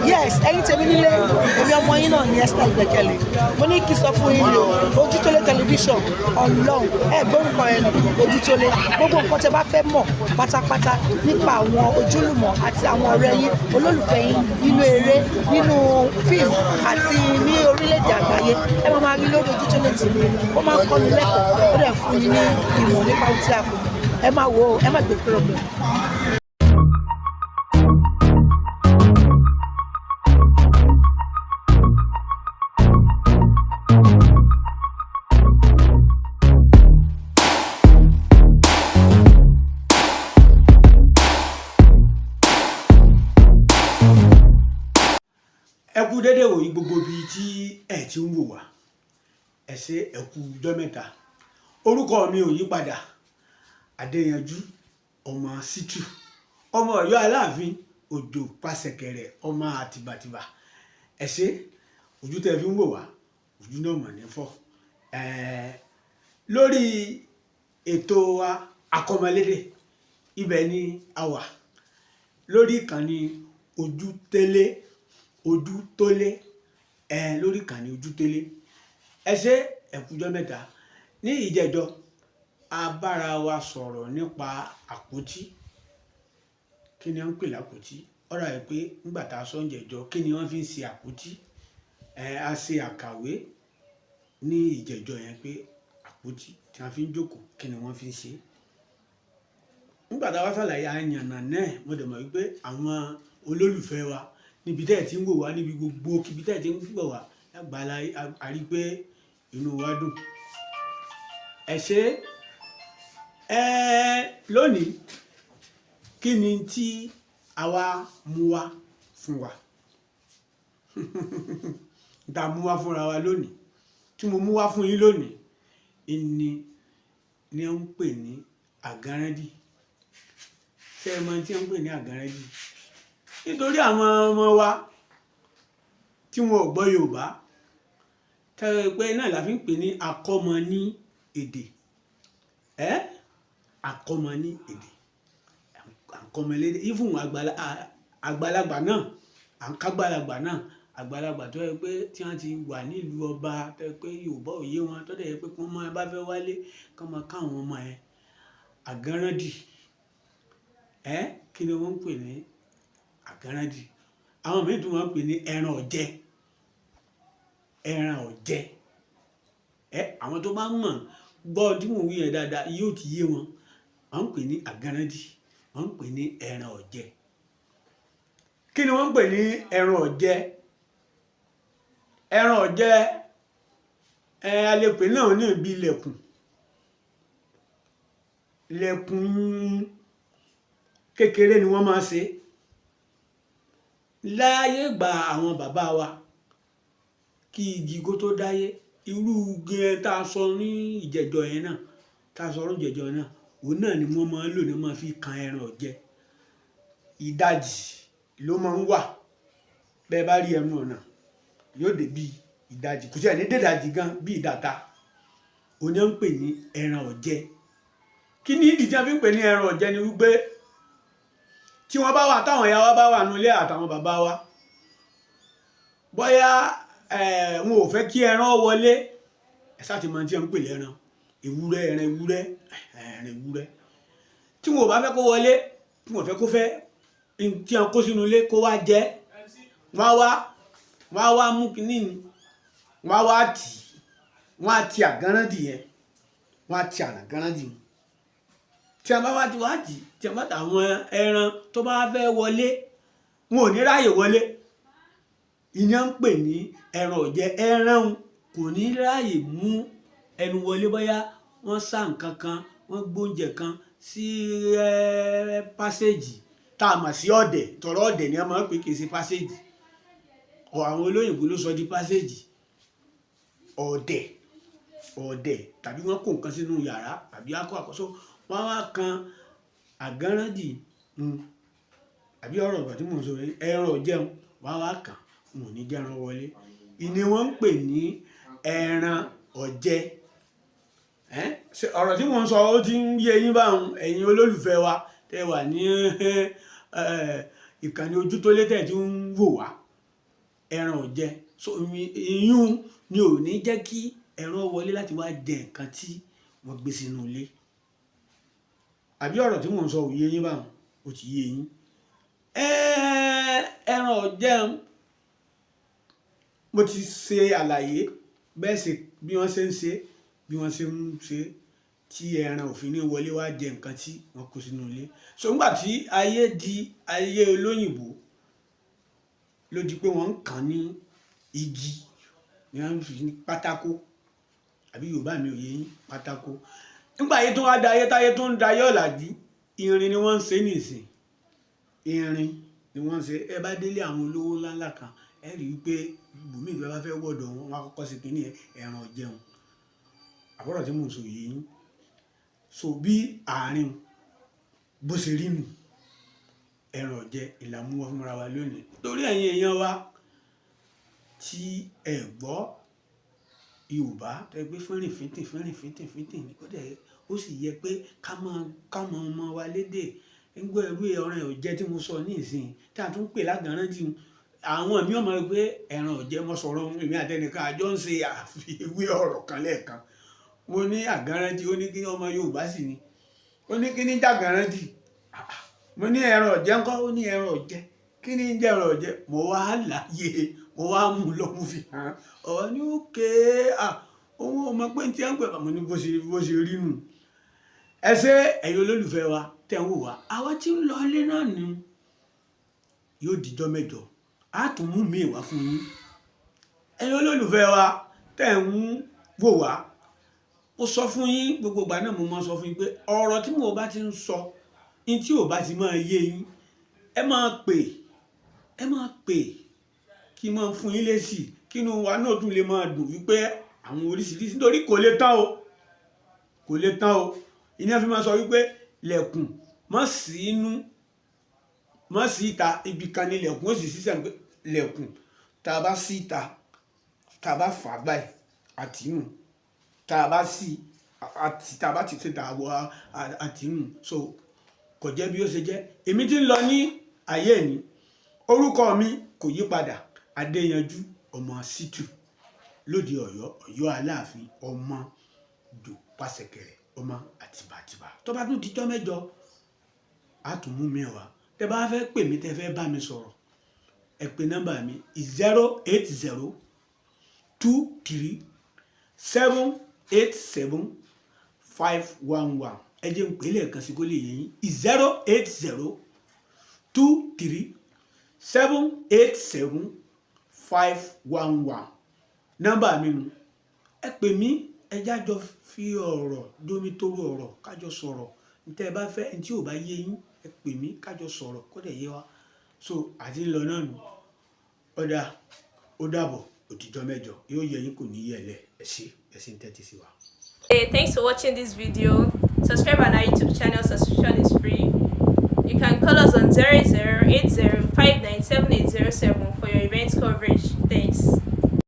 yes ẹ̀yin tèmi nílé èmi ọmọ yín náà ní Esther Ìgbẹ́kẹ̀lé mo ní kí sọ fún yín o Ojútólé tẹlifíṣàn Ọlọ́run gbórúkọ ẹ̀ Ojútólé gbogbo nǹkan tẹ́ bá fẹ́ mọ̀ pátápátá nípa àwọn ojúlùmọ̀ àti àwọn ọ̀rẹ́ yín olólùfẹ́ yín nínú eré nínú fíìmù àti ní orílẹ̀-èdè àgbáyé ẹ máa rí lórí Ojútólé TV ó máa ń kọ́ni lẹ́kọ̀ọ́ ó dẹ̀ fún yín ní ìmọ̀ nípa ohun tí a kò ẹ máa wò ó ẹ má gbé kúrò bẹ́ẹ̀. ẹ kú dédé wòyí gbogbo bíi tí ẹ ti ń wò wá ẹ ṣé ẹ kú ọjọ́ mẹ́ta orúkọ mi ò yí padà Adéyanjú ọmọ Sítù ọmọ Ọ̀yọ́ Aláàfin Òjò Pàṣẹkẹrẹ ọmọ àtìbàtìbà ẹ ṣé ojú tẹ́ fi ń wò wá ojú náà mọ̀ ní fọ́ lórí ètò wa Akomolede ibẹ̀ ni a wà lórí ìkànnì Ojútólé lórí ìkànnì Ojútólé ẹ ṣé ẹ kú ọjọ́ mẹ́ta ní ìjẹjọ a bára wa sọ̀rọ̀ nípa àpótí kí ni wọ́n ń pè lápótí ọ̀rọ̀ ẹ̀ pé nígbà tá a sọ ń jẹjọ kí ni wọ́n fi ń ṣe àpótí a ṣe àkàwé ní ìjẹjọ yẹn pé àpótí tí wọ́n fi ń jókòó kí ni wọ́n fi ń ṣe nígbà tá a wá ṣàlàyé àyànnà náà mo dẹ̀ mọ̀ wípé àwọn olólùfẹ́ wa níbi tẹ́ ẹ̀ ti ń wò wá níbi gbogbo kíbi tẹ́ ẹ̀ ti ń wò wá lágbàlá a rí pé inú wa dùn ẹ ṣé lónìí kí ni tí àwa mú wá fún wa tá mú wá fúnra wa lónìí tí mo mú wá fún yín lónìí ni ó ń pè ní Agannadi ṣé ẹ mọ̀ tí ó ń pè ní Agannadi nítorí àwọn ọmọ wa tí wọn ò gbọ́ Yorùbá tẹ́lẹ̀ pé náà la fi ń pè ní akọ́mọ ní èdè akọ́mọ ní èdè Akomolede ìfún àgbàlagbà náà àǹkágbàlagbà náà àgbàlagbà tó yẹ pé tí wọ́n ti wà nílùú ọba tó yẹ pé Yorùbá ò yé wọn tó dẹ̀ yẹ pé kí wọ́n máa bá fẹ́ wálé kí wọ́n máa káwọn ọmọ ẹ̀ Agannadi kí ni wọ́n ń pè ní Agannadi àwọn míì tún wọ́n ń pè ní Eran Oje àwọn tó bá mọ̀ gbọ́ tí mò ń wí yẹn dáadáa yóò ti yé wọn wọ́n ń pè ní Agannadi wọ́n ń pè ní Eran Oje kí ni wọ́n ń pè ní Eran Oje Eran Oje alẹ́pẹ̀ náà ní ibi lẹ̀kùn kékeré ni wọ́n máa ṣe láyé gba àwọn bàbá wa kí igi kó tó dáyé irú gẹ́ẹ́ tá a sọ ní ìjẹjọ yẹn náà tá a sọ ní ìjẹjọ náà òun náà ni wọ́n máa ń lò ní wọ́n máa fi kan Eran Oje ìdajì ló máa ń wà bẹ́ẹ̀ bá rí ẹnu ọ̀nà yóò dé bí ìdajì kò sí ẹ̀ ní dédajì gan bí ìdàta òun ni wọ́n ń pè ní Eran Oje kí ni ìdí tí wọ́n fi ń pè ní Eran Oje ni wípé tí wọ́n bá wà táwọn ìyá wa bá wà nílé àtàwọn bàbá wa bóyá wọn ò fẹ́ kí ẹran wọlé ẹ sáà ti mọ tí wọ́n ń pè lẹ́ran ẹran ewúrẹ́ tí wọn ò bá fẹ́ kó wọlé tí wọn ò fẹ́ kó fẹ́ tí wọ́n kó sínú ilé kó wá jẹ wọ́n á wá mú kínní wọ́n á ti Agannadi yẹn wọ́n á ti Agannadi yẹn tí a bá wá ti wá jì tí a bá tàwọn ẹran tó bá fẹ́ wọlé wọn ò ní ráyè wọlé ìyẹn ń pè ní Eran Oje ẹran kò ní ráyè mú ẹnu wọlé bóyá wọ́n sá nǹkan kan wọ́n gbóúnjẹ kan sí pásẹ́jì tá a mọ̀ sí ọ̀dẹ̀ tọ̀rọ̀ ọ̀dẹ̀ ni a máa ń pè kì í ṣe pásẹ́jì àwọn olóyìnbó ló sọ di pásẹ́jì ọ̀dẹ̀ tàbí wọ́n kó nǹkan sínú yàrá tàbí akọ àkọsọ wọ́n wá kan Agannadi àbí ọ̀rọ̀ ìgbà tí mò ń sọ Eran Oje wọ́n wá kàn wọn ò ní jẹ́ran wọlé ìní wọ́n ń pè ní Eran Oje ọ̀rọ̀ tí mò ń sọ ó ti ń yé yín báwọn ẹ̀yin olólùfẹ́ wa tẹ́ wà ní ìkànnì Ojútólé tẹ́ ti ń wò wá ẹran ò jẹ so ìyún ni ò ní jẹ́ kí ẹran wọlé láti wá jẹ nǹkan tí wọ́n gbé sínú ilé. Àbí ọ̀rọ̀ tí mò ń sọ ò yé yín báwọn, ó ti yé yín. Ẹran ò jẹun mo ti ṣe àlàyé bẹ́ẹ̀ ṣe bí wọ́n ṣe ń ṣe bí wọ́n ṣe ń ṣe tí ẹran òfin ní wọlé wá jẹ nǹkan tí wọ́n kó sínú ilé. So nígbà tí ayé di ayé olóyìnbó ló di pé wọ́n ń kàn ní igi ní wọ́n fi ní pátákó, àbí Yorùbá mi ò yé yín, pátákó. Nígbà ayé tó wá da ayé táyé tó ń da ayé ọ̀làjú, irin ni wọ́n ń ṣe nìsín, irin ni wọ́n ń ṣe. Ẹ bá délé àwọn olówó ńláńlá kan ẹ rí i pé ibòmíì tó bá fẹ́ wọ̀dọ̀ wọn wọ́n á kọ́kọ́ ṣe kínní ẹran ò jẹun. Àbọ̀rọ̀ tí mò ń sọ yé yín. So bí àárín bó ṣe rí nù, ẹran ò jẹ ìlàmú wa fúnra wa lónìí. Torí ẹ̀yin èèyàn wa tí ẹ gbọ́ Yorùbá tẹ gbé fínrìn fíntín ní kódà ó sì yẹ pé ká mọ ọmọ wa lédè. Nígbà irú ọ̀ràn ò jẹ tí mo sọ ní ìsìn tí a tún pè l'Agannadi, àwọn mi ò mọ̀ pé ẹran ò jẹ. Mo sọ̀rọ̀ èmi àtẹnìkan àjọ ń ṣe àfiwé ọ̀rọ̀ kan lẹ́ẹ̀kan. Mo ní Agannadi, ó ní kí ọmọ Yorùbá sì ni, ó ní kí ní jàgànnàdì. Mo ní ẹran ò jẹ ńkọ́, ó ní ẹran ò jẹ. Kí ni ń jẹ ẹran ò jẹ? Mo wá láyé, mo wá mú lọ mo fi hàn. Ọ̀rọ̀ ní òkè òun ò mọ̀ pé tí ẹ ń pè mo ní bó ṣe rí nù. Ẹ ṣé ẹ̀yin olólùfẹ́ wa tẹ̀ ń wò wá, àwa tí ń lọ ilé náà ni yóò dijọ́ mẹ́jọ á tún mú mi wá fún yín. Ẹ̀yin olólùfẹ́ wa tẹ̀ ń wò wá, mo sọ fún yín gbogbo ìgbà náà, mo máa sọ fún yín pé ọ̀rọ̀ tí mo bá ti ń sọ ní tí ò bá ti máa yé yín ẹ máa pè kí n máa fún yín lésì kí inú wa náà tún lè máa dùn wípé àwọn oríṣiríṣi, nítorí kò lè tán o. Ìní ẹ fi máa sọ wípé lẹ̀kùn mọ́ sí inú mọ́ sí ìta, ibì kan ní lẹ̀kùn ó sì ṣiṣẹ́ pé lẹ̀kùn tá a bá sí ìta tá a bá fà báyìí àtinú, tá a bá sí àti tá a bá ti ṣe tààbọ̀ àtinú. So kò jẹ́ bí ó ṣe jẹ́. Èmi tí ń lọ ní ayé mi, orúkọ mi kò yí padà, Adéyanjú ọmọ Ṣítù lóde Ọ̀yọ́ Aláàfin, ọmọ jò pàṣẹkẹrẹ, ọmọ àtìbàtìbà. Tó bá tún dijọ́ mẹ́jọ á tún mú mi wá. Tẹ bá fẹ́ pè mí, tẹ fẹ́ bá mi sọ̀rọ̀, ẹ pe nọ́mbà mi 08023787511. Ẹ jẹ́ n pè lẹ́ẹ̀kan sí kó lè yé yín 08023787511. Nọ́mbà mi nù. Ẹ pè mí, ẹ jájọ fi ọ̀rọ̀ dómi tóró ọ̀rọ̀ kájọ sọ̀rọ̀. Ntẹ́ ẹ bá fẹ́ ntí ò bá yé yín ẹ pè mí kájọ sọ̀rọ̀ kó dẹ̀ yé wa. So àti ń lọ náà nù. Ó dàbọ̀, ó dijọ́ mẹ́jọ, yóò yé yín kò ní yẹ̀lẹ̀. Ẹ ṣé ń tẹ́tí sí wa. Hey, thanks for watching this video. Subscribe on our YouTube channel. Subscription is free. You can call us on 0080597807 for your